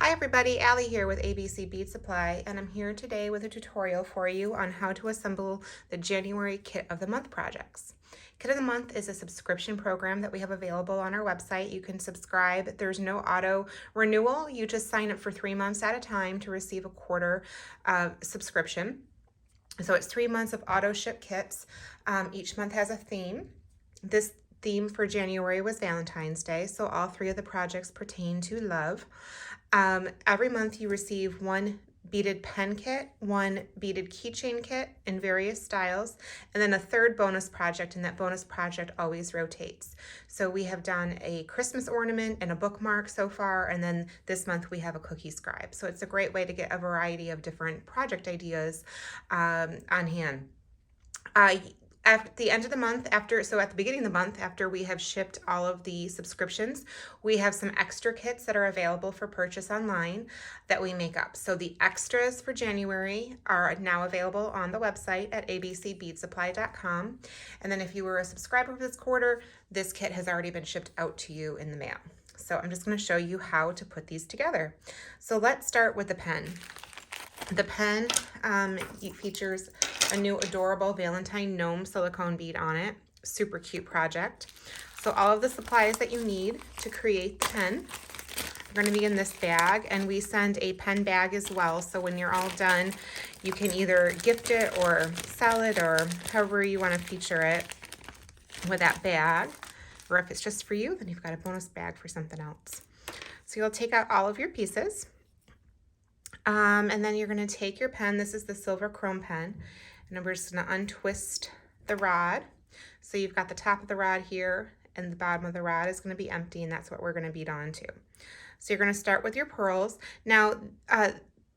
Hi everybody, Allie here with ABC Bead Supply, and I'm here today with a tutorial for you on how to assemble the January Kit of the Month projects. Kit of the Month is a subscription program that we have available on our website. You can subscribe. There's no auto renewal. You just sign up for 3 months at a time to receive a quarter subscription. So it's 3 months of auto ship kits. Each month has a theme. This theme for January was Valentine's Day, so all 3 of the projects pertain to love. Every month you receive one beaded pen kit, one beaded keychain kit in various styles, and then a third bonus project, and that bonus project always rotates. So we have done a Christmas ornament and a bookmark so far, and then this month we have a cookie scribe. So it's a great way to get a variety of different project ideas on hand. At the end of the month, at the beginning of the month, after we have shipped all of the subscriptions, we have some extra kits that are available for purchase online that we make up. So the extras for January are now available on the website at abcbeadsupply.com. And then if you were a subscriber for this quarter, this kit has already been shipped out to you in the mail. So I'm just going to show you how to put these together. So let's start with the pen. The pen features a new adorable Valentine gnome silicone bead on it. Super cute project. So all of the supplies that you need to create the pen are going to be in this bag, and we send a pen bag as well. So when you're all done, you can either gift it or sell it, or however you want to feature it with that bag. Or if it's just for you, then you've got a bonus bag for something else. So you'll take out all of your pieces. And then you're going to take your pen. This is the silver chrome pen, and we're just going to untwist the rod. So you've got the top of the rod here, and the bottom of the rod is going to be empty, and that's what we're going to bead onto. So you're going to start with your pearls. Now,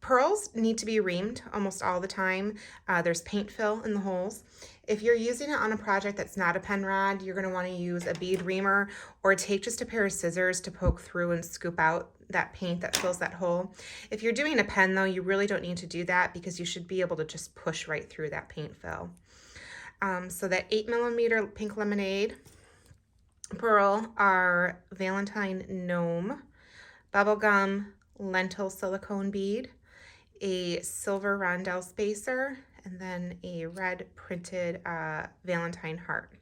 pearls need to be reamed almost all the time. There's paint fill in the holes. If you're using it on a project that's not a pen rod, you're going to want to use a bead reamer, or take just a pair of scissors to poke through and scoop out that paint that fills that hole. If you're doing a pen though, you really don't need to do that, because you should be able to just push right through that paint fill. So that 8mm pink lemonade pearl, our Valentine gnome, bubblegum lentil silicone bead, a silver rondelle spacer, and then a red printed Valentine heart.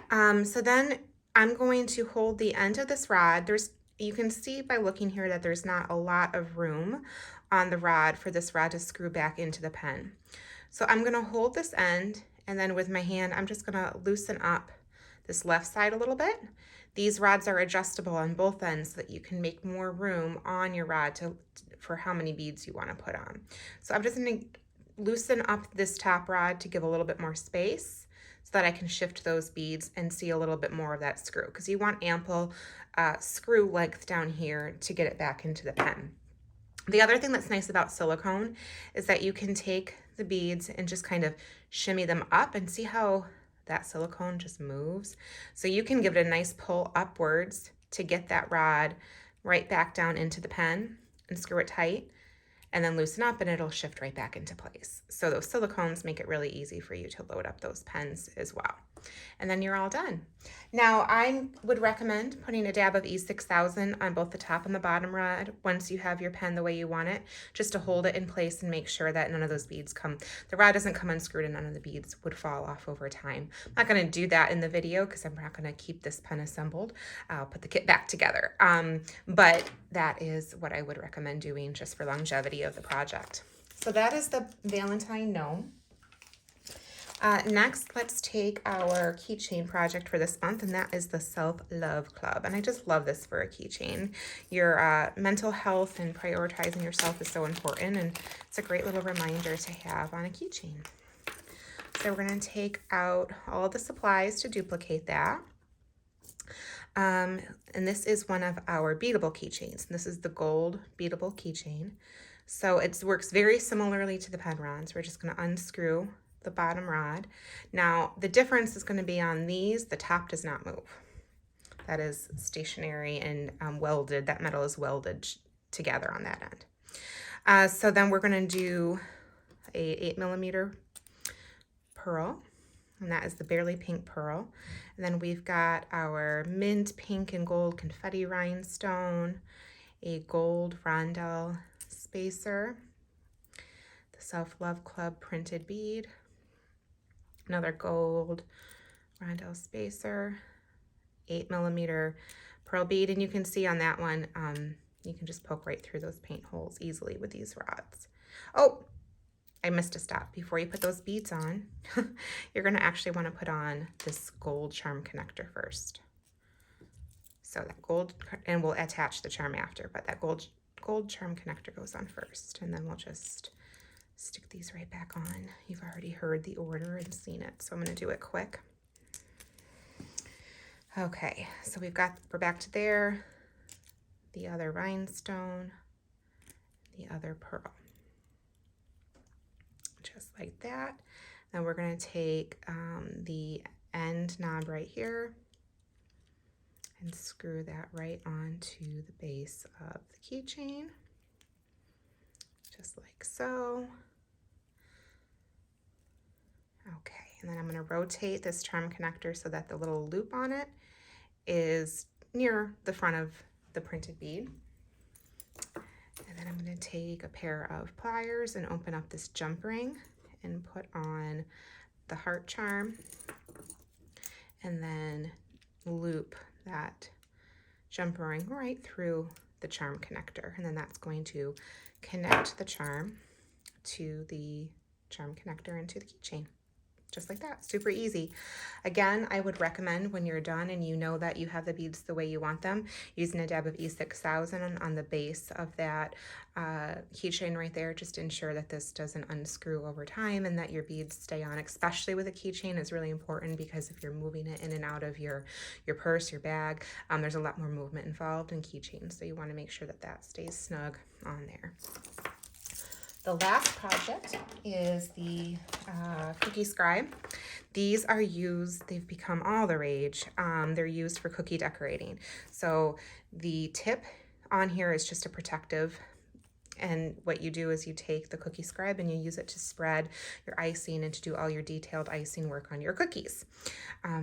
So then I'm going to hold the end of this rod. You can see by looking here that there's not a lot of room on the rod for this rod to screw back into the pen. So I'm going to hold this end, and then with my hand I'm just going to loosen up this left side a little bit. These rods are adjustable on both ends so that you can make more room on your rod for how many beads you want to put on. So I'm just going to loosen up this top rod to give a little bit more space, so that I can shift those beads and see a little bit more of that screw, because you want ample screw length down here to get it back into the pen. The other thing that's nice about silicone is that you can take the beads and just kind of shimmy them up, and see how that silicone just moves. So you can give it a nice pull upwards to get that rod right back down into the pen and screw it tight, and then loosen up and it'll shift right back into place. So those silicones make it really easy for you to load up those pens as well. And then you're all done. Now, I would recommend putting a dab of E6000 on both the top and the bottom rod once you have your pen the way you want it, just to hold it in place and make sure that none of those beads the rod doesn't come unscrewed and none of the beads would fall off over time. I'm not going to do that in the video because I'm not going to keep this pen assembled. I'll put the kit back together. But that is what I would recommend doing just for longevity of the project. So that is the Valentine gnome. Next, let's take our keychain project for this month, and that is the Self-Love Club. And I just love this for a keychain. Your mental health and prioritizing yourself is so important, and it's a great little reminder to have on a keychain. So we're going to take out all of the supplies to duplicate that. And this is one of our beadable keychains. This is the gold beadable keychain. So it works very similarly to the pen rods. We're just going to unscrew the bottom rod. Now the difference is going to be on these, the top does not move. That is stationary and welded. That metal is welded together on that end. So then we're going to do a 8mm pearl, and that is the Barely Pink pearl. And then we've got our mint pink and gold confetti rhinestone, a gold rondelle spacer, the Self-Love Club printed bead, another gold rondelle spacer, 8mm pearl bead, and you can see on that one, you can just poke right through those paint holes easily with these rods. Oh, I missed a step. Before you put those beads on, you're gonna actually wanna put on this gold charm connector first. So that gold, and we'll attach the charm after, but that gold charm connector goes on first, and then we'll just stick these right back on. You've already heard the order and seen it, so I'm gonna do it quick. Okay, so we're back to there, the other rhinestone, the other pearl, just like that. Then we're gonna take the end knob right here and screw that right onto the base of the keychain, just like so. Okay, and then I'm gonna rotate this charm connector so that the little loop on it is near the front of the printed bead. And then I'm gonna take a pair of pliers and open up this jump ring and put on the heart charm, and then loop that jump ring right through the charm connector. And then that's going to connect the charm to the charm connector into the keychain. Just like that, super easy. Again, I would recommend when you're done and you know that you have the beads the way you want them, using a dab of E6000 on the base of that keychain right there, just to ensure that this doesn't unscrew over time and that your beads stay on. Especially with a keychain is really important, because if you're moving it in and out of your purse, your bag, there's a lot more movement involved in keychains, so you want to make sure that that stays snug on there. The last project is the cookie scribe. These are used, they've become all the rage. They're used for cookie decorating. So the tip on here is just a protective, and what you do is you take the cookie scribe and you use it to spread your icing and to do all your detailed icing work on your cookies.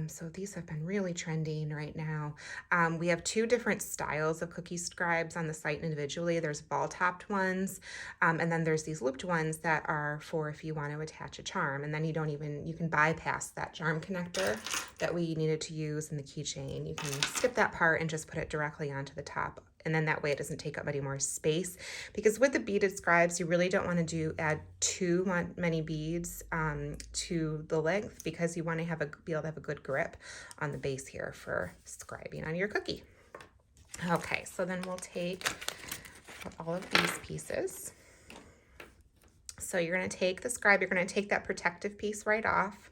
So these have been really trending right now. We have two different styles of cookie scribes on the site individually. There's ball-topped ones, and then there's these looped ones that are for if you want to attach a charm, and then you can bypass that charm connector that we needed to use in the keychain. You can skip that part and just put it directly onto the top, and then that way it doesn't take up any more space. Because with the beaded scribes, you really don't want to add too many beads to the length, because you want to be able to have a good grip on the base here for scribing on your cookie. Okay, so then we'll take all of these pieces. So you're going to take the scribe, you're going to take that protective piece right off.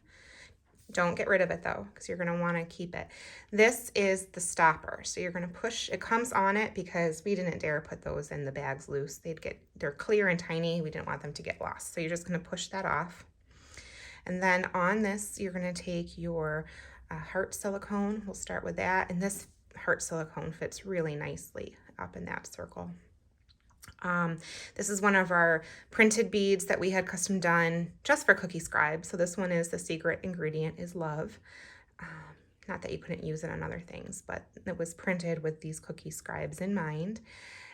Don't get rid of it though, because you're going to want to keep it. This is the stopper. So you're going to push, it comes on it because we didn't dare put those in the bags loose. They're clear and tiny. We didn't want them to get lost. So you're just going to push that off. And then on this, you're going to take your heart silicone. We'll start with that. And this heart silicone fits really nicely up in that circle. This is one of our printed beads that we had custom done just for Cookie Scribe. So this one is the secret ingredient is love. Not that you couldn't use it on other things, but it was printed with these Cookie Scribes in mind.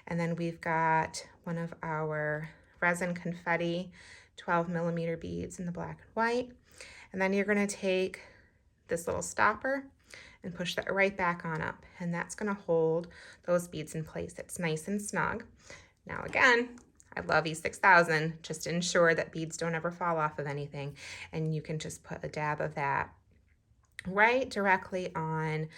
And then we've got one of our resin confetti 12mm beads in the black and white. And then you're going to take this little stopper and push that right back on up. And that's going to hold those beads in place. It's nice and snug. Now again, I love E6000, just to ensure that beads don't ever fall off of anything. And you can just put a dab of that right directly on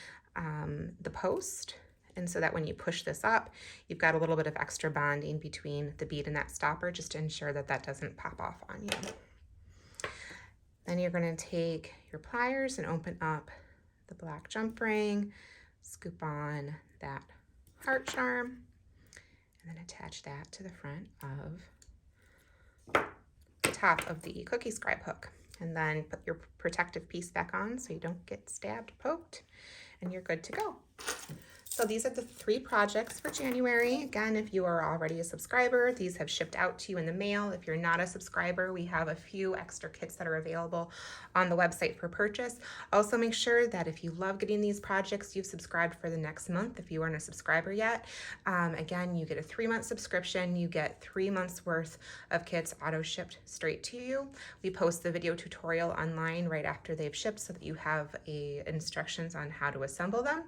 the post. And so that when you push this up, you've got a little bit of extra bonding between the bead and that stopper, just to ensure that that doesn't pop off on you. Then you're going to take your pliers and open up the black jump ring, scoop on that heart charm, and then attach that to the front of the top of the Cookie Scribe hook. And then put your protective piece back on so you don't get stabbed, poked, and you're good to go. So So these are the 3 projects for January. Again, if you are already a subscriber, these have shipped out to you in the mail. If you're not a subscriber, we have a few extra kits that are available on the website for purchase. Also, make sure that if you love getting these projects, you've subscribed for the next month. If you aren't a subscriber yet, again, you get a 3-month subscription. You get 3 months worth of kits auto shipped straight to you. We post the video tutorial online right after they've shipped so that you have instructions on how to assemble them.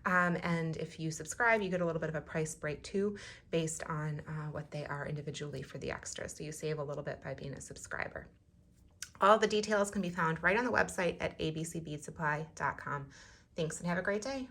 And if you subscribe, you get a little bit of a price break too, based on what they are individually for the extras. So you save a little bit by being a subscriber. All the details can be found right on the website at abcbeadsupply.com. Thanks and have a great day.